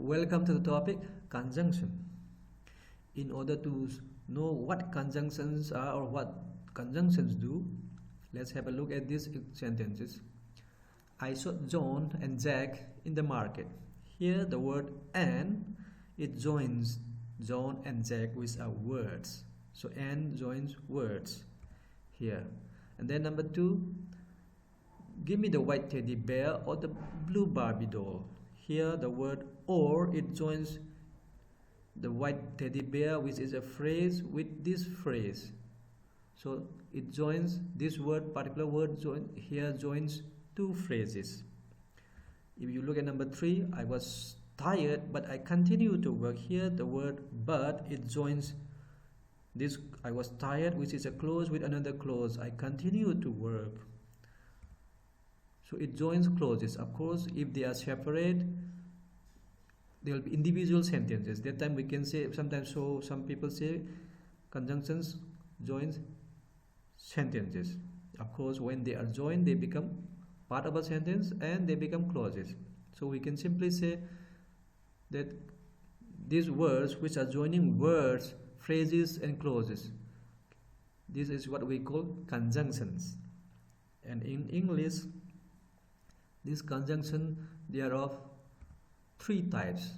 Welcome to the topic conjunction. In order to know what conjunctions are or what conjunctions do, let's have a look at these sentences. I saw John and Jack in the market. Here the word and, it joins John and Jack with our words. So and joins words here. And then number two, give me the white teddy bear or the blue Barbie doll. Here the word or, it joins the white teddy bear, which is a phrase, with this phrase. So it joins this word, particular word here joins two phrases. If you look at number three, I was tired but I continue to work. Here the word but, it joins this I was tired, which is a clause, with another clause, I continue to work. So it joins clauses. Of course, if they are separate, there will be individual sentences. That time we can say sometimes. So some people say conjunctions joins sentences. Of course, when they are joined, they become part of a sentence and they become clauses. So we can simply say that these words which are joining words, phrases and clauses, this is what we call conjunctions. And in English, this conjunction, they are of three types: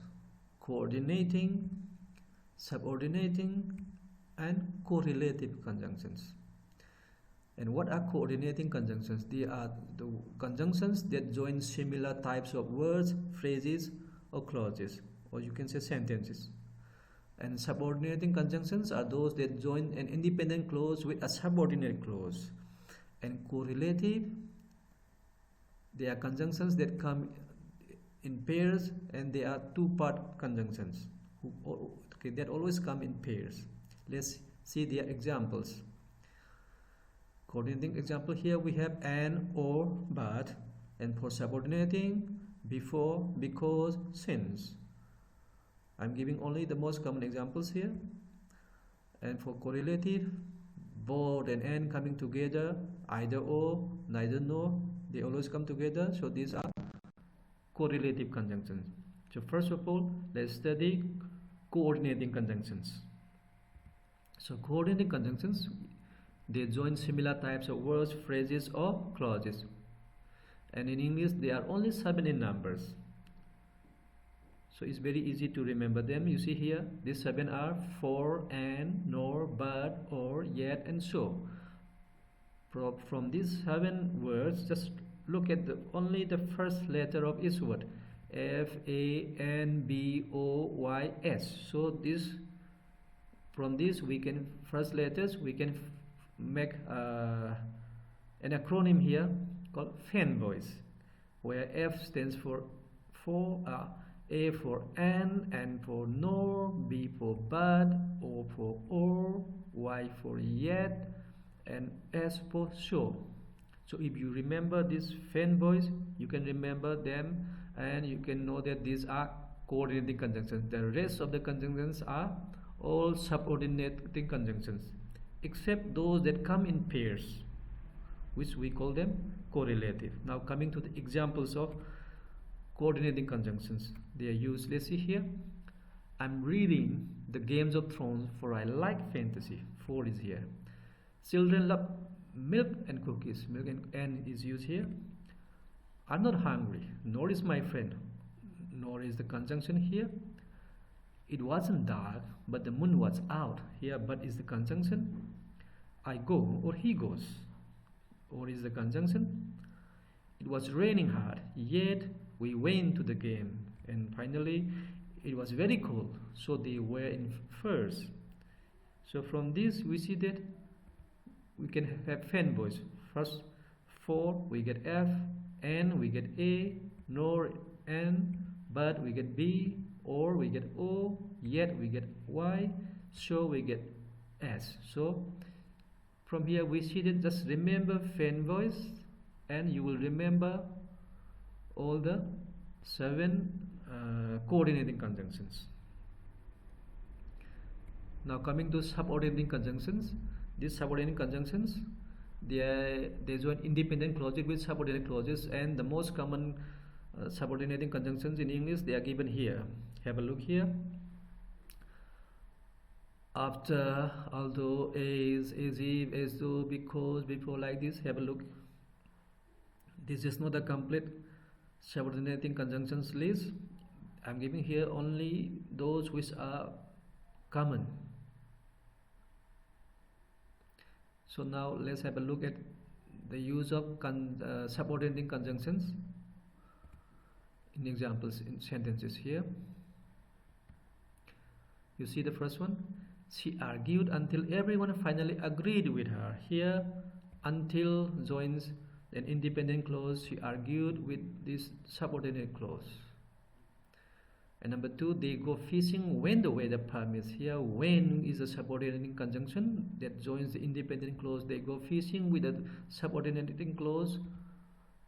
coordinating, subordinating and correlative conjunctions. And what are coordinating conjunctions? They are the conjunctions that join similar types of words, phrases or clauses, or you can say sentences. And subordinating conjunctions are those that join an independent clause with a subordinate clause. And correlative, they are conjunctions that come in pairs, and they are two-part conjunctions that always come in pairs. Let's see their examples. Coordinating example, here we have and, or, but. And for subordinating, before, because, since. I'm giving only the most common examples here. And for correlative, both and coming together, either or, neither nor, they always come together. So these are correlative conjunctions. So first of all, let's study coordinating conjunctions. So coordinating conjunctions, they join similar types of words, phrases or clauses. And in English, they are only 7 in numbers. So it's very easy to remember them. You see here, these 7 are for, and, nor, but, or, yet, and so. From these 7 words, just look at only the first letter of each word: F, A, N, B, O, Y, S. So from this we can, first letters, we can make an acronym here called fanboys, where F stands for A for and for nor, B for but, O for or, Y for yet, and S for so. So if you remember these fanboys, you can remember them and you can know that these are coordinating conjunctions. The rest of the conjunctions are all subordinating conjunctions, except those that come in pairs, which we call them correlative. Now coming to the examples of coordinating conjunctions, they are used. Let's see here. I'm reading the Games of Thrones, for I like fantasy. 4 is here. Children love milk and cookies. Milk and is used here. I'm not hungry, nor is my friend. Nor is the conjunction here. It wasn't dark, but the moon was out. Here, but is the conjunction. I go, or he goes. Or is the conjunction. It was raining hard, yet we went to the game. And finally, it was very cold, so they were in furs. So from this, we see that we can have fanboys. First, for, we get F, and we get A, nor, and, but we get B, or we get O, yet we get Y, so we get S. So from here we see that, just remember fanboys and you will remember all the 7 coordinating conjunctions. Now coming to subordinating conjunctions. These subordinating conjunctions, they join independent clauses with subordinate clauses, and the most common subordinating conjunctions in English, they are given here. Have a look here. After, although, as if, as though, because, before, like this. Have a look. This is not a complete subordinating conjunctions list. I'm giving here only those which are common. So now let's have a look at the use of subordinating conjunctions in examples, in sentences here. You see the first one? She argued until everyone finally agreed with her. Here, until joins an independent clause. She argued with this subordinate clause. And number two, they go fishing when the weather permits. Here, when is a subordinating conjunction that joins the independent clause. They go fishing with a subordinating clause.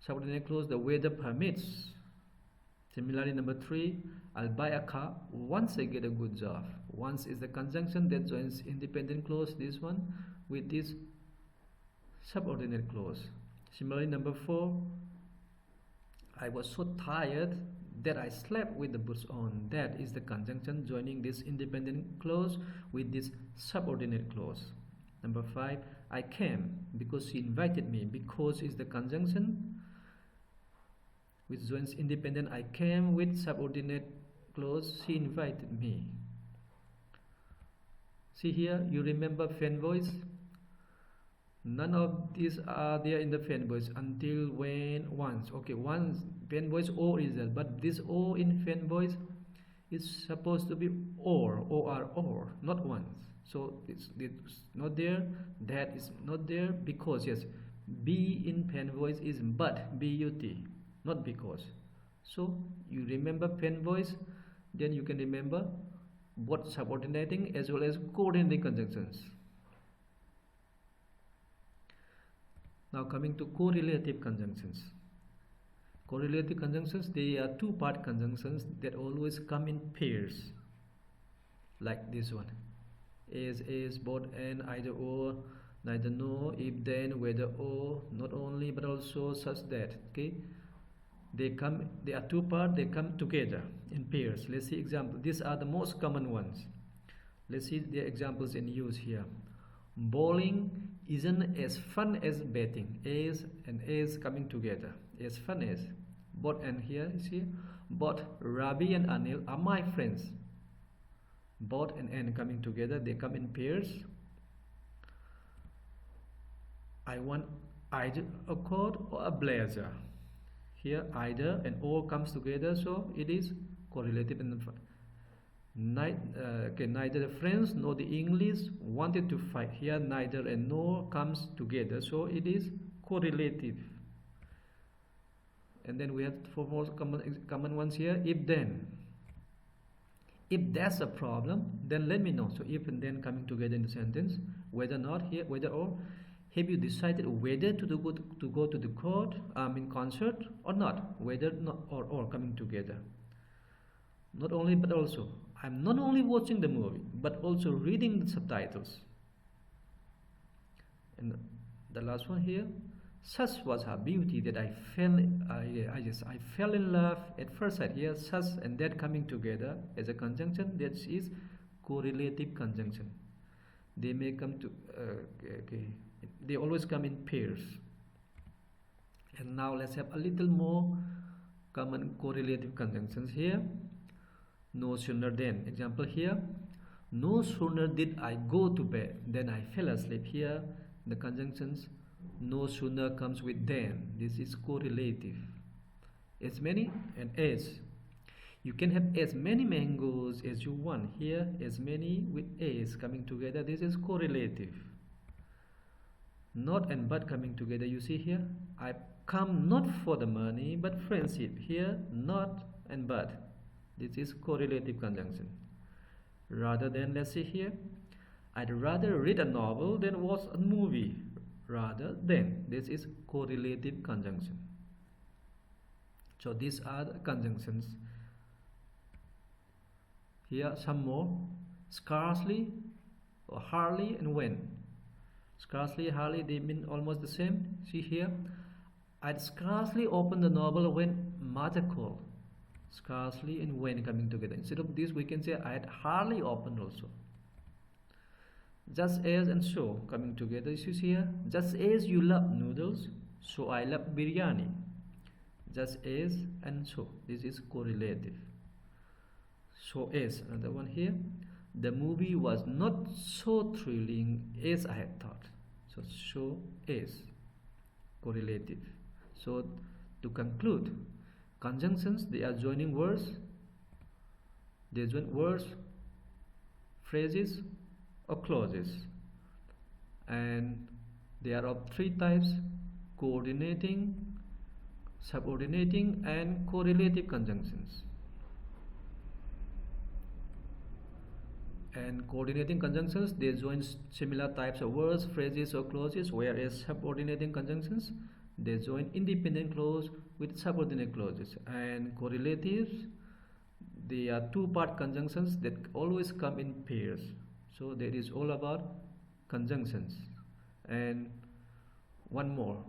Subordinate clause, the weather permits. Similarly, number three, I'll buy a car once I get a good job. Once is the conjunction that joins independent clause, this one, with this subordinate clause. Similarly, number four, I was so tired that I slept with the boots on. That is the conjunction joining this independent clause with this subordinate clause. Number five, I came because she invited me. Because is the conjunction which joins independent. I came with subordinate clause. She invited me. See here, you remember fan voice? None of these are there in the fan voice. Until, when, once. Okay, once, fan voice or is there, but this or in fan voice is supposed to be or, not once. So it's not there. That is not there because yes, be in fan voice is but, B-U-T, not because. So you remember fan voice, then you can remember both subordinating as well as coordinating conjunctions. Now coming to correlative conjunctions. Correlative conjunctions, they are two-part conjunctions that always come in pairs. Like this one. As, both, and, either or, neither nor, if then, whether or, not only but also, such that. Okay? They are two-part, they come together in pairs. Let's see example. These are the most common ones. Let's see the examples in use here. Bowling isn't as fun as betting. As and as coming together. As fun as. Both and here, you see, both Rabi and Anil are my friends. Both and coming together, they come in pairs. I want either a coat or a blazer. Here, either and or comes together, so it is correlative. And neither the French nor the English wanted to fight. Here, neither and nor comes together, so it is correlative. And then we have four more common ones here. If then. If that's a problem, then let me know. So if and then coming together in the sentence. Whether not here, whether or. Have you decided whether to go to the concert or not? Whether not or coming together. Not only but also. I'm not only watching the movie but also reading the subtitles. And the last one here. Such was her beauty that I fell in love at first sight. Here, such and that coming together as a conjunction, that is correlative conjunction. They may come to they always come in pairs. And now let's have a little more common correlative conjunctions here. No sooner than. Example here. No sooner did I go to bed than I fell asleep. Here the conjunctions no sooner comes with than. This is correlative. As many and as. You can have as many mangoes as you want. Here as many with as coming together. This is correlative. Not and but coming together. You see here. I come not for the money but friendship. Here not and but. This is correlative conjunction. Rather than, let's see here. I'd rather read a novel than watch a movie. Rather than. This is correlative conjunction. So these are the conjunctions. Here some more. Scarcely or hardly and when. Scarcely, hardly, they mean almost the same. See here. I'd scarcely open the novel when mother called. scarcely, and when coming together. Instead of this, we can say I had hardly opened also. Just as and so coming together. You see here, just as you love noodles, so I love biryani. Just as and so. This is correlative. So as, another one here. The movie was not so thrilling as I had thought. So as, correlative. So to conclude, conjunctions, they are joining words. They join words, phrases, or clauses. And they are of three types: coordinating, subordinating, and correlative conjunctions. And coordinating conjunctions, they join similar types of words, phrases, or clauses, whereas subordinating conjunctions, they join independent clause with subordinate clauses. And correlatives, they are two-part conjunctions that always come in pairs. So that is all about conjunctions. And one more,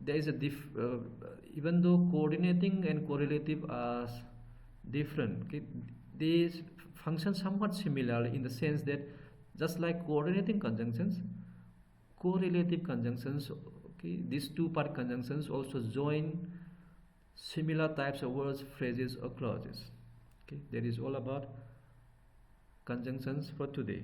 there is a even though coordinating and correlative are different, okay, these function somewhat similarly in the sense that just like coordinating conjunctions, correlative conjunctions, okay, these two-part conjunctions also join similar types of words, phrases, or clauses. Okay, that is all about conjunctions for today.